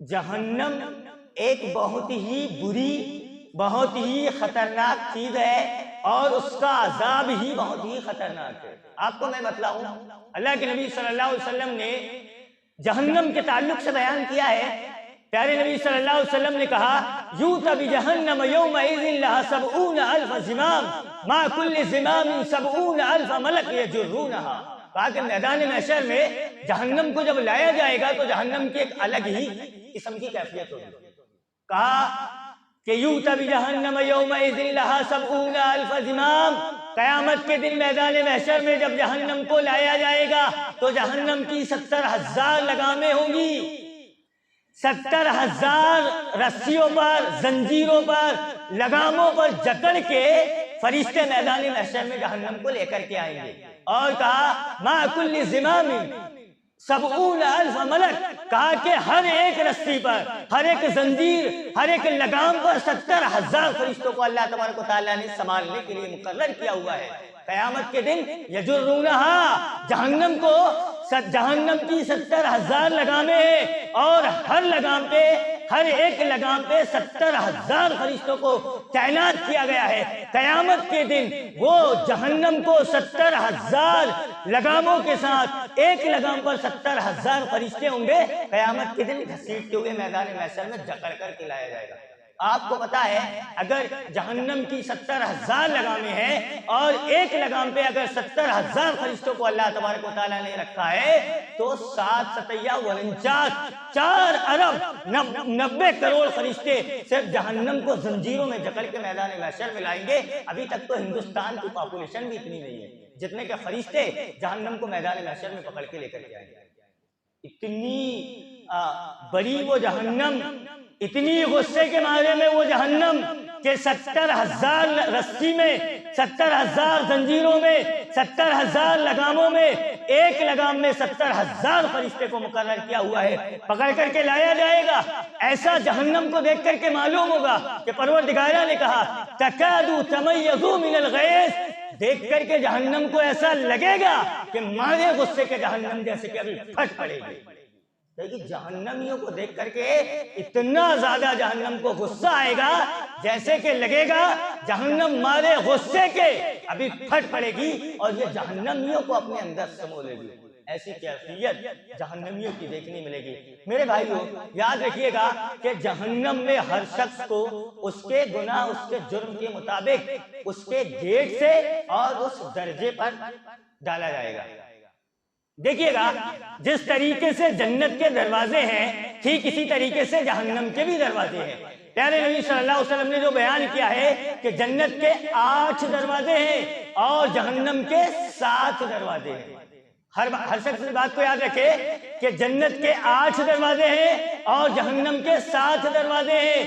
جہنم ایک بہت ہی بری، بہت ہی خطرناک چیز ہے، اور اس کا عذاب ہی بہت ہی خطرناک ہے۔ آپ کو میں بتلاؤں، اللہ کے نبی صلی اللہ علیہ وسلم نے جہنم کے تعلق سے بیان کیا ہے۔ پیارے نبی صلی اللہ علیہ وسلم نے کہا یوتی بجہنم یومئذ لہا 70,000 زمام مع کل زمام 70,000 ملک یجرونہا۔ کہا کہ میدان محشر میں جہنم کو جب لایا جائے گا تو جہنم کی ایک الگ ہی قسم کی کیفیت ہوگی۔ کہا کہ یوتی بجہنم یومئذ لہا 70,000 زمام، قیامت کے دن میدان محشر میں جب جہنم کو لایا جائے گا تو جہنم کی 70,000 لگامیں ہوں گی، 70,000 رسیوں پر، زنجیروں پر، لگاموں پر جکڑ کے فرشتے میدان محشر میں جہنم کو لے کر کے آئیں گے۔ اور کہا مع کل زمام 70,000 ملک، کہا کہ ہر ایک رسی پر، ہر ایک زنجیر، ہر ایک لگام پر 70,000 فرشتوں کو اللہ تبارک و تعالیٰ نے سنبھالنے کے لیے مقرر کیا ہوا ہے۔ قیامت کے دن یجرونہا، جہنم کو، جہنم کی 70,000 لگامیں ہیں، اور ہر لگام پہ، ہر ایک لگام پہ 70,000 فرشتوں کو تعینات کیا گیا ہے۔ قیامت کے دن وہ جہنم کو 70,000 لگاموں کے ساتھ، ایک لگام پر 70,000 فرشتے ہوں گے، قیامت کے دن گھسیٹتے ہوئے میدان محشر میں جکڑ کر کے لایا جائے گا۔ آپ کو پتا ہے اگر جہنم کی 70,000 لگامیں ہیں اور ایک لگام پہ اگر 70,000 فرشتوں کو اللہ تبارک و تعالیٰ نے رکھا ہے تو 4 ارب 90 کروڑ فرشتے صرف جہنم کو زنجیروں میں جکڑ کے میدان محشر میں لائیں گے۔ ابھی تک تو ہندوستان کی پاپولیشن بھی اتنی نہیں ہے جتنے کے فرشتے جہنم کو میدان محشر میں پکڑ کے لے کر کے آئیں گے۔ اتنی بڑی وہ جہنم، اتنی غصے کے مارے میں وہ جہنم کہ 70,000 رسی میں، 70,000 زنجیروں میں، 70,000 لگاموں میں، ایک لگام میں 70,000 فرشتے کو مقرر کیا ہوا ہے، پکڑ کر کے لایا جائے گا۔ ایسا جہنم کو دیکھ کر کے معلوم ہوگا کہ پروردگارہ نے کہا تکاد تمیز من الغیظ، دیکھ کر کے جہنم کو ایسا لگے گا کہ مارے غصے کے جہنم جیسے کہ ابھی پھٹ پڑے گی۔ لیکن جہنمیوں کو دیکھ کر کے اتنا زیادہ جہنم کو غصہ آئے گا جیسے کہ لگے گا جہنم مارے غصے کے ابھی پھٹ پڑے گی اور یہ جہنمیوں کو اپنے اندر سمو لے گی۔ ایسی کیفیت جہنمیوں کی دیکھنے ملے گی۔ میرے بھائیو یاد رکھیے گا کہ جہنم میں ہر شخص کو اس کے گناہ، اس کے جرم کے مطابق اس کے گیٹ سے اور اس درجے پر ڈالا جائے گا۔ دیکھیے گا جس طریقے سے جنت کے دروازے ہیں ٹھیک اسی طریقے سے جہنم کے بھی دروازے ہیں۔ پیارے نبی صلی اللہ علیہ وسلم نے جو بیان کیا ہے کہ جنت کے 8 دروازے ہیں اور جہنم کے 7 دروازے ہیں۔ ہر شخص اس بات کو یاد رکھے کہ جنت کے 8 دروازے ہیں اور جہنم کے 7 دروازے ہیں۔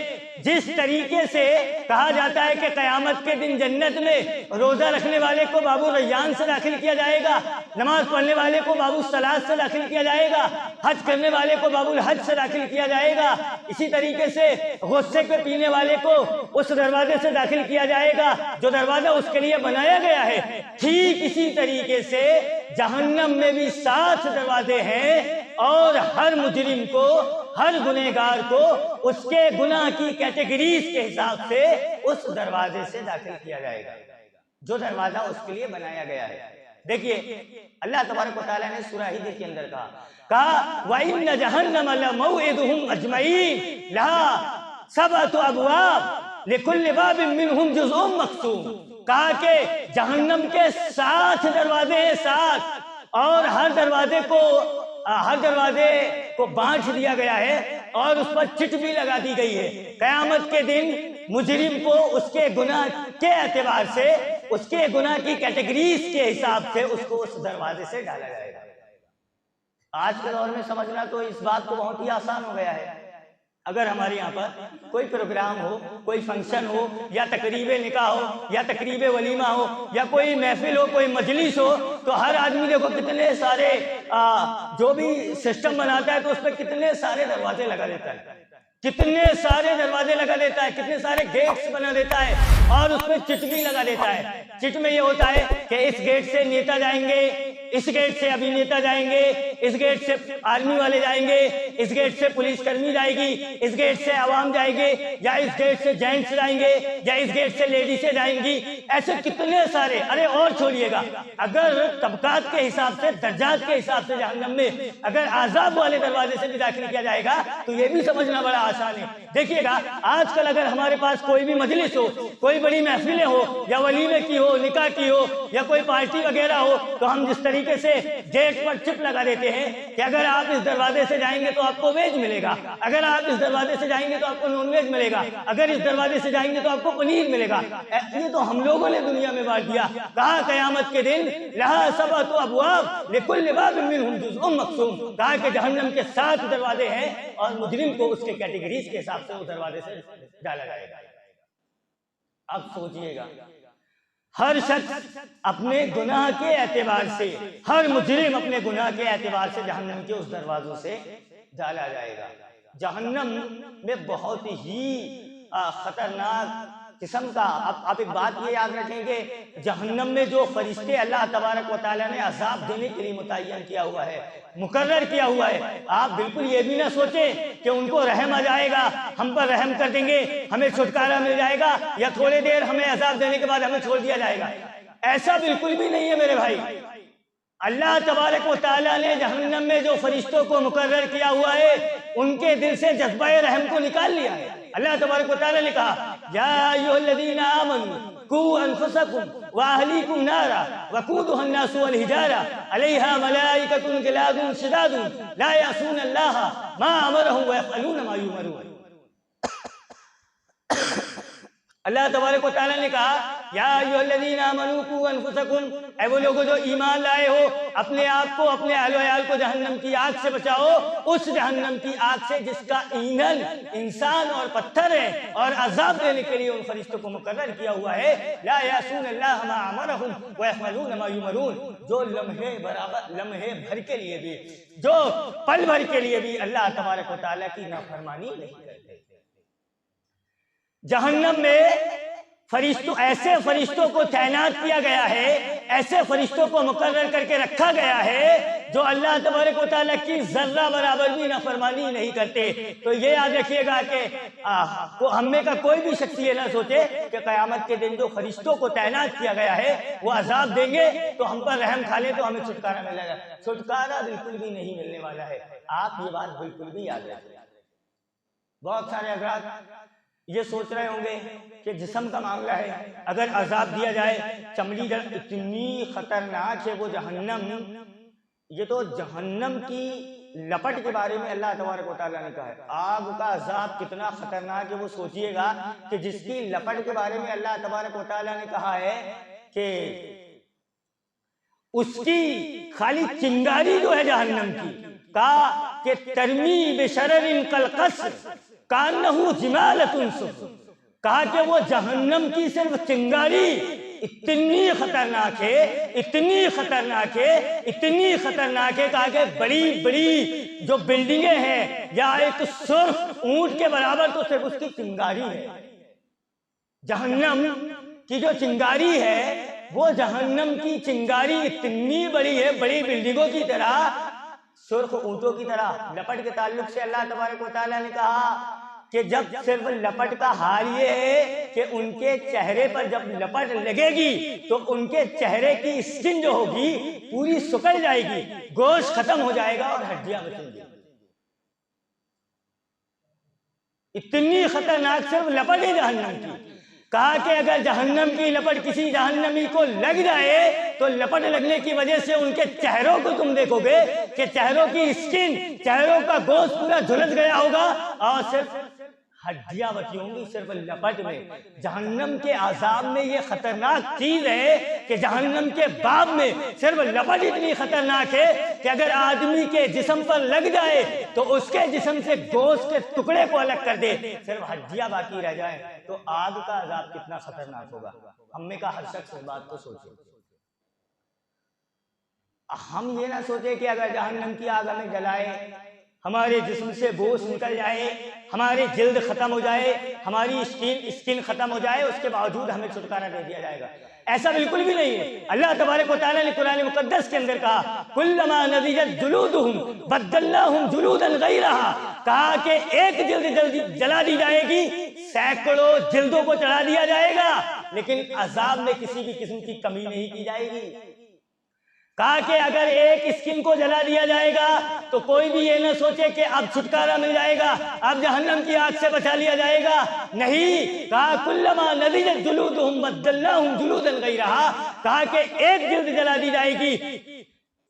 جس طریقے سے کہا جاتا ہے کہ قیامت کے دن جنت میں روزہ رکھنے والے کو باب الریان سے داخل کیا جائے گا، نماز پڑھنے والے کو باب الصلاۃ سے داخل کیا جائے گا، حج کرنے والے کو باب الحج سے داخل کیا جائے گا، اسی طریقے سے غصے کے پینے والے کو اس دروازے سے داخل کیا جائے گا جو دروازہ اس کے لیے بنایا گیا ہے۔ ٹھیک اسی طریقے سے جہنم میں بھی 7 دروازے ہیں اور ہر مجرم کو، ہر گنہگار کو اس کے گناہ کی کیٹیگریز کے حساب سے اس دروازے سے داخل کیا جائے گا جو دروازہ اس کے لیے بنایا گیا ہے۔ دیکھیے اللہ تبارک و تعالیٰ نے سورہ حجر کے اندر کہا وَإِنَّ جَهَنَّمَ لَمَوْعِدُهُمْ أَجْمَعِينَ لَهَا 7 أَبْوَابٍ لِكُلِّ بَابٍ مِّنْهُمْ جُزْءٌ مَقْسُومٌ، کہا کہ جہنم کے 7 دروازے ہیں، 7، اور ہر دروازے کو بانٹ دیا گیا ہے اور اس پر چٹ بھی لگا دی گئی ہے۔ قیامت کے دن مجرم کو اس کے گناہ کے اعتبار سے، اس کے گناہ کی کیٹیگریز کے حساب سے اس کو اس دروازے سے ڈالا جائے گا۔ آج کے دور میں سمجھنا تو اس بات کو بہت ہی آسان ہو گیا ہے۔ اگر ہمارے یہاں پر کوئی پروگرام ہو، کوئی فنکشن ہو، یا تقریب نکاح ہو، یا تقریب ولیمہ ہو، یا کوئی محفل ہو، کوئی مجلس ہو، تو ہر آدمی دیکھو کتنے سارے جو بھی سسٹم بناتا ہے تو اس پہ کتنے سارے دروازے لگا دیتا ہے، کتنے سارے دروازے لگا دیتا ہے، کتنے سارے گیٹس بنا دیتا ہے اور اس پہ چٹ بھی لگا دیتا ہے۔ چٹ میں یہ ہوتا ہے کہ اس گیٹ سے نیتا جائیں گے، اس گیٹ سے ابھی نیتا جائیں گے، اس گیٹ سے آرمی والے جائیں گے، اس گیٹ سے پولیس کرمی جائے گی، اس گیٹ سے عوام جائے گی، یا اس گیٹ سے جینٹس جائیں گے، یا اس گیٹ سے لیڈیزیں جائیں گی، ایسے کتنے سارے. ارے اور چھوڑیے گا، اگر طبقات کے حساب سے، درجات کے حساب سے جہنم میں اگر عذاب والے دروازے سے بھی داخل کیا جائے گا تو یہ بھی سمجھنا بڑا آسان ہے. دیکھیے گا آج کل اگر ہمارے پاس کوئی بھی مجلس ہو، کوئی بڑی محفلیں ہو، یا ولیمے کی ہو، نکاح کی ہو، یا کوئی پارٹی وغیرہ ہو، تو ہم جس طریقے سے گیٹ پر چپ لگا دیتے ہیں کہ اگر آپ اس دروازے سے جائیں گے تو آپ کو ویج ملے گا، اگر آپ اس دروازے سے جائیں گے تو آپ کو نان ویج ملے گا، اگر اس دروازے سے جائیں گے تو آپ کو پنیر ملے گا. یہ تو ہم لوگوں نے دنیا میں بانٹ دیا. کہا قیامت کے دن لہا سبعۃ ابواب لکل باب منہم جزء مقسوم. کہا کہ جہنم کے 7 دروازے ہیں اور مجرم کو اس کے کیٹیگریز کے حساب سے اس دروازے سے ڈالا جائے گا. اب سوچئے گا، ہر شخص اپنے گناہ کے اعتبار سے، ہر مجرم اپنے گناہ کے اعتبار سے جہنم کے اس دروازوں سے ڈالا جائے گا. جہنم میں بہت ہی خطرناک قسم کا، آپ ایک بات یہ یاد رکھیں کہ جہنم میں جو فرشتے اللہ تبارک و تعالیٰ نے عذاب دینے کے لیے متعین کیا ہوا ہے، مقرر کیا ہوا ہے، آپ بالکل یہ بھی نہ سوچیں کہ ان کو رحم آ جائے گا، ہم پر رحم کر دیں گے، ہمیں چھٹکارا مل جائے گا، یا تھوڑے دیر ہمیں عذاب دینے کے بعد ہمیں چھوڑ دیا جائے گا. ایسا بالکل بھی نہیں ہے میرے بھائی. اللہ تبارک و تعالیٰ نے جہنم میں جو فرشتوں کو مقرر کیا ہوا ہے ان کے دل سے جذبہ رحم کو نکال لیا ہے. اللہ تبارک و تعالیٰ نے کہا یا ایھا الذین آمنوا قوا انفسکم واہلیکم نارا وقودھا الناس والحجارہ علیہا ملائکۃ غلاظ شداد لا یعصون اللہ ما امرہم ویفعلون ما یؤمرون. اللہ تبارک و تعالیٰ نے کہا یا ایھا الذین آمنوا قوا انفسکم، اے وہ لوگوں جو ایمان لائے ہو، اپنے آپ کو، اپنے اہل و عیال کو جہنم کی آگ سے بچاؤ، اس جہنم کی آگ سے جس کا ایندھن انسان اور پتھر ہے، اور عذاب دینے کے لیے ان فرشتوں کو مقرر کیا ہوا ہے. لا یعصون اللہ ما امرہم ویفعلون ما یؤمرون. جو لمحے بھر کے لیے بھی، جو پل بھر کے لیے بھی اللہ تبارک و تعالیٰ کی نافرمانی نہیں کرتے. جہنم میں ایسے فرشتوں کو تعینات کیا گیا ہے، ایسے فرشتوں کو مقرر کر کے رکھا گیا ہے جو اللہ تبارک و تعالیٰ کی ذرہ برابر بھی نافرمانی نہیں کرتے. تو یہ یاد رکھیے گا کہ ہم میں کا کوئی بھی شخص یہ نہ سوچے کہ قیامت کے دن جو فرشتوں کو تعینات کیا گیا ہے وہ عذاب دیں گے تو ہم پر رحم کھا لیں تو ہمیں چھٹکارا ملے گا. چھٹکارا بالکل بھی نہیں ملنے والا ہے. آپ یہ بات بالکل بھی یاد رکھیں. بہت سارے حضرات یہ سوچ رہے ہوں گے کہ جسم کا معاملہ ہے، اگر عذاب دیا جائے، چمڑی اتنی خطرناک ہے وہ جہنم. یہ تو جہنم کی لپٹ کے بارے میں اللہ تبارک و تعالیٰ نے کہا ہے. آگ کا عذاب کتنا خطرناک ہے وہ سوچئے گا کہ جس کی لپٹ کے بارے میں اللہ تبارک و تعالیٰ نے کہا ہے کہ اس کی خالی چنگاری جو ہے جہنم کی، کہا کہ ترمی بشرر کالقصر کانہ جمالۃ صفر. کہا کہ وہ جہنم کی صرف چنگاری اتنی خطرناک ہے، اتنی خطرناک ہے، اتنی خطرناک ہے. کہا کہ بڑی بڑی جو بلڈنگیں ہیں یا ایک سرخ اونٹ کے برابر تو صرف اس کی چنگاری ہے. جہنم کی جو چنگاری ہے وہ جہنم کی چنگاری اتنی بڑی ہے، بڑی بلڈنگوں کی طرح، سرخ اونٹوں کی طرح. لپٹ کے تعلق سے اللہ تبارک و تعالیٰ نے کہا کہ جب صرف لپٹ کا حال یہ ہے کہ ان کے چہرے پر جب لپٹ لگے گی تو ان کے چہرے کی اسکن جو ہوگی پوری سکڑ جائے گی، گوشت ختم ہو جائے گا اور ہڈیاں بچیں گی. اتنی خطرناک صرف لپٹ ہے جہنم کی. کہا کہ اگر جہنم کی لپٹ کسی جہنمی کو لگ جائے تو لپٹ لگنے کی وجہ سے ان کے چہروں کو تم دیکھو گے کہ چہروں کی اسکن، چہروں کا گوشت پورا جھلس گیا ہوگا اور صرف ہڈیاں بچی ہوں گی صرف لپٹ میں. جہنم کے عذاب میں یہ خطرناک چیز ہے کہ جہنم کے باب میں صرف لپٹ اتنی خطرناک ہے کہ اگر آدمی کے جسم پر لگ جائے تو اس کے جسم سے گوشت کے ٹکڑے کو الگ کر دے، صرف ہڈیاں باقی رہ جائیں. تو آگ کا عذاب کتنا خطرناک ہوگا. ہم میں کا ہر شخص اس بات کو سوچے. ہم یہ نہ سوچے کہ اگر جہنم کی آگ ہمیں جلائے، ہمارے جسم سے گوشت نکل جائے، ہماری جلد ختم ہو جائے، ہماری اسکن ختم ہو جائے، اس کے باوجود ہمیں چھٹکارا دے دیا جائے گا. ایسا بالکل بھی نہیں ہے۔ اللہ تبارک و تعالیٰ نے قرآن مقدس کے اندر کہا کلما نضجت جلودہم بدلناہم جلودا غیرہا، کہا کہ ایک جلد جلا دی جائے گی، سینکڑوں جلدوں کو چڑھا دیا جائے گا، لیکن عذاب میں کسی بھی قسم کی کمی نہیں کی جائے گی۔ کہا کہ اگر ایک اسکن کو جلا دیا جائے گا تو کوئی بھی یہ نہ سوچے کہ اب چھٹکارا مل جائے گا، اب جہنم کی آگ سے بچا لیا جائے گا، نہیں۔ کہا کلما نضجت جلودہم بدلناہم جلودا غیرہا، کہا کہ ایک جلد جلا دی جائے گی،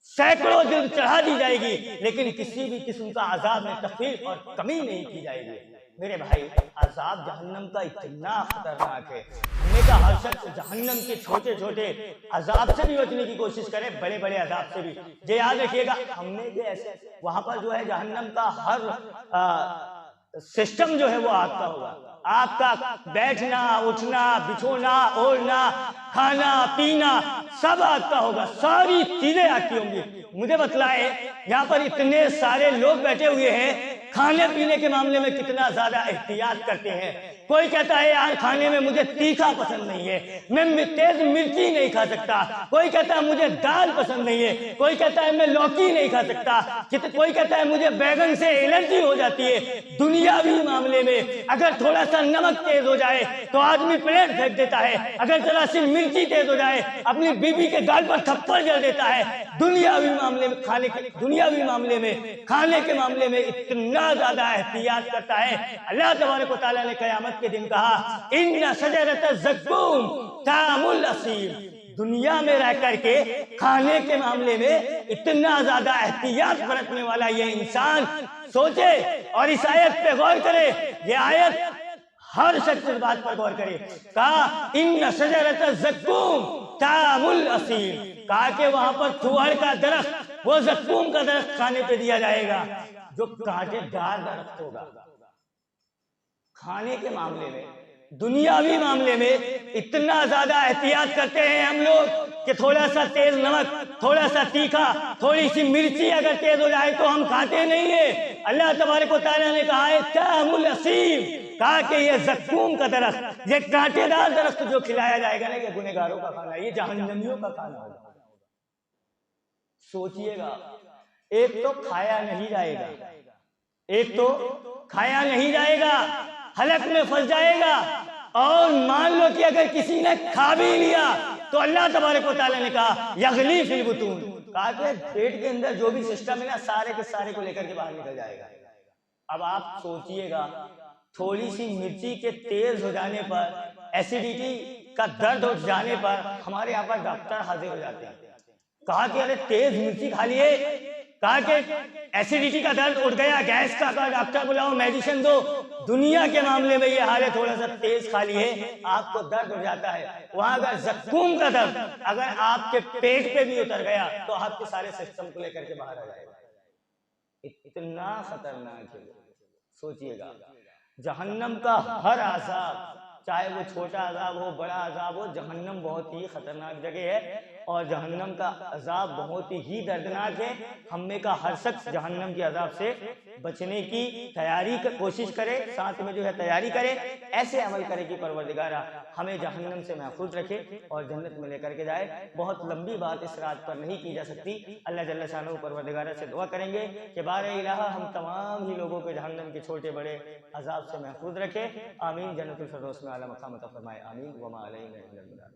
سینکڑوں جلد چڑھا دی جائے گی، لیکن کسی بھی قسم کا عذاب میں تخفیف اور کمی نہیں کی جائے گی۔ میرے بھائی، عذاب جہنم کا اتنا خطرناک ہے، ہم نے کہا ہر شخص جہنم کے چھوٹے چھوٹے عذاب سے بھی بچنے کی کوشش کرے، بڑے بڑے عذاب سے بھی۔ یہ یاد رکھیے گا، ہم نے بھی ایسے وہاں پر جو ہے جہنم کا ہر سسٹم جو ہے وہ آگ کا ہوگا، آپ کا بیٹھنا اٹھنا بچھونا اوڑھنا کھانا پینا سب آگ کا ہوگا، ساری چیزیں آگ کی ہوں گی۔ مجھے بتلائے یہاں پر اتنے سارے لوگ بیٹھے ہوئے ہیں، کھانے پینے کے معاملے میں کتنا زیادہ احتیاط کرتے ہیں۔ کوئی کہتا ہے یار کھانے میں مجھے تیکھا پسند نہیں ہے، میں تیز مرچی نہیں کھا سکتا، کوئی کہتا ہے مجھے دال پسند نہیں ہے، کوئی کہتا ہے میں لوکی نہیں کھا سکتا، کوئی کہتا ہے مجھے بیگن سے الرجی ہو جاتی ہے۔ دنیاوی معاملے میں اگر تھوڑا سا نمک تیز ہو جائے تو آدمی پلیٹ پھینک دیتا ہے، اگر ذرا سی مرچی تیز ہو جائے اپنی بیوی کے گال پر تھپڑ جڑ دیتا ہے۔ دنیاوی معاملے میں کھانے کے معاملے میں اتنا زیادہ احتیاط کرتا ہے۔ اللہ تبارک و تعالیٰ نے قیامت کے دن کہا ان شجرۃ الزقوم طعم الاسیم، دنیا میں رہ کر کے کھانے کے معاملے میں اتنا زیادہ احتیاط برتنے والا یہ انسان سوچے اور اس آیت پہ غور کرے۔ یہ آیت ہر شخص اس بات پر غور کرے۔ کہا ان شجرۃ الزقوم طعم الاسیم، کہا کہ وہاں پر تھوہر کا درخت، وہ زقوم کا درخت کھانے پہ دیا جائے گا جو کانٹے دار درخت ہوگا۔ کھانے کے معاملے میں دنیاوی معاملے میں اتنا زیادہ احتیاط کرتے ہیں ہم لوگ کہ تھوڑا سا تیز نمک، تھوڑا سا تیکھا، تھوڑی سی مرچی اگر تیز ہو جائے تو ہم کھاتے نہیں ہیں۔ اللہ تبارک و تعالیٰ نے کہا ہے طعم الاسیم، کہا کہ یہ زقوم کا درخت، یہ کانٹے دار درخت جو کھلایا جائے گا نا، یہ گنہگاروں کا کھانا، یہ جہنمیوں کا کھانا ہوگا۔ سوچئے گا، ایک تو کھایا نہیں جائے گا، ایک تو کھایا نہیں جائے گا، حلق میں پھنس جائے گا، اور مان لو کہ اگر کسی نے کھا بھی لیا تو اللہ تبارک و تعالیٰ نے کہا یغلی فی البطون، کہا کہ پیٹ کے اندر جو بھی سسٹم ہے نا سارے کے سارے کو لے کر کے باہر نکل جائے گا۔ اب آپ سوچئے گا، تھوڑی سی مرچی کے تیز ہو جانے پر، ایسیڈیٹی کا درد ہو جانے پر ہمارے یہاں پر ڈاکٹر حاضر ہو جاتے ہیں۔ کہا کہ ارے تیز مرچی کھا لیے، کہا کہ ایسیڈیٹی کا درد اٹھ گیا، گیس کا، کہا ڈاکٹر بلاؤ میڈیسن دو۔ دنیا کے معاملے میں یہ حال ہے، تھوڑا سا تیز کھا لیے آپ کو درد ہو جاتا ہے۔ وہاں اگر زقوم کا درد اگر آپ کے پیٹ پہ بھی اتر گیا تو آپ کے سارے سسٹم کو لے کر کے باہر آ جائے گا۔ اتنا خطرناک ہے، سوچئے گا۔ جہنم کا ہر عذاب، چاہے وہ چھوٹا عذاب ہو بڑا عذاب ہو، جہنم بہت ہی خطرناک جگہ ہے اور جہنم کا عذاب بہت ہی دردناک ہے۔ ہم میں کا ہر شخص جہنم کے عذاب سے بچنے کی تیاری کا کوشش کرے، ساتھ میں جو ہے تیاری کرے، ایسے عمل کرے کہ پروردگارہ ہمیں جہنم سے محفوظ رکھے اور جنت میں لے کر کے جائے۔ بہت لمبی بات اس رات پر نہیں کی جا سکتی۔ اللہ جل شانہ پروردگارہ سے دعا کریں گے کہ بار الہ ہم تمام ہی لوگوں کو جہنم کے چھوٹے بڑے عذاب سے محفوظ رکھے۔ آمین۔ جنت الفردوس میں اعلیٰ مقام عطا فرمائے۔ آمین۔ وما علینا الا البلاغ۔